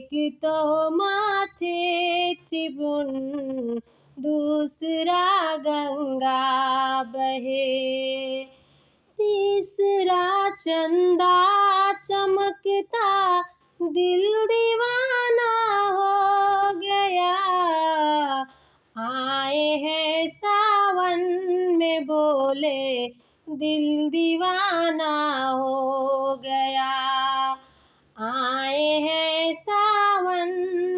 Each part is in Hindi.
एक तो माथे त्रिभुवन, दूसरा गंगा बहे, तीसरा चंदा चमकता, दिल दीवाना हो गया। आए हैं सावन में बोले, दिल दीवाना हो गया। आए हैं सावन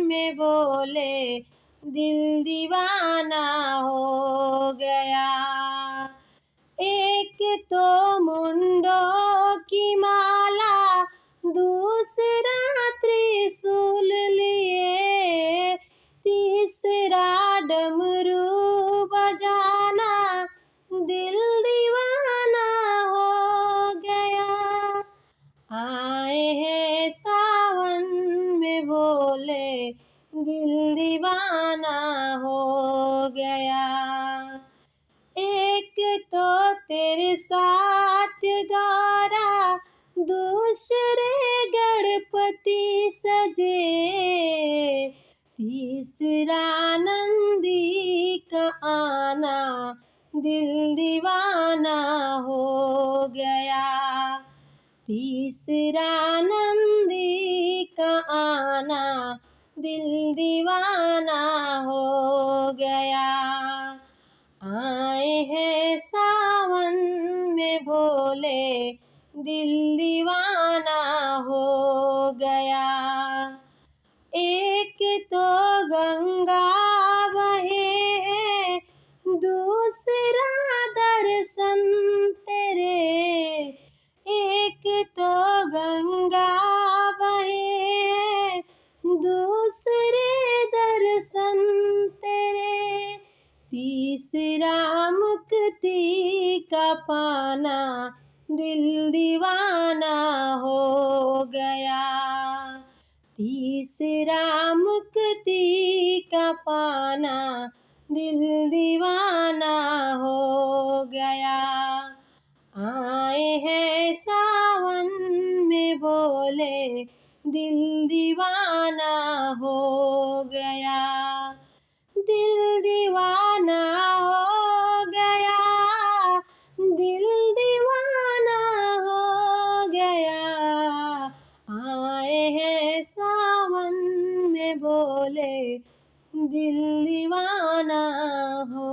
में बोले, दिल दीवाना हो गया। एक तो मुंडों की माला, दूसरा त्रिशूल लिए, तीसरा डमरू बजाना, दिल दीवाना हो गया। आए हैं सावन में भोले, दिल दीवाना हो गया। एक तो तेरे साथ गौरा, दूसरे गणपति सजे, तीसरा नंदी का आना, दिल दीवाना हो गया। तीसरा नंदी का आना, दिल दीवाना हो गया। आए हैं सावन में भोले, दिल दीवाना हो गया। एक तो गंगा बहे है, दूसरा दर्शन तेरे, एक तो गंगा बहे, दूसरे दर्शन तेरे, तीसरा मुक्ति का पाना, दिल दीवाना हो गया। तीसरा मुक्ति का पाना, दिल दीवाना हो गया। आए हैं सावन में बोले, दिल दीवाना हो गया। दिल दीवाना हो गया, दिल दीवाना हो गया। आए हैं सावन में बोले, दिल दीवाना हो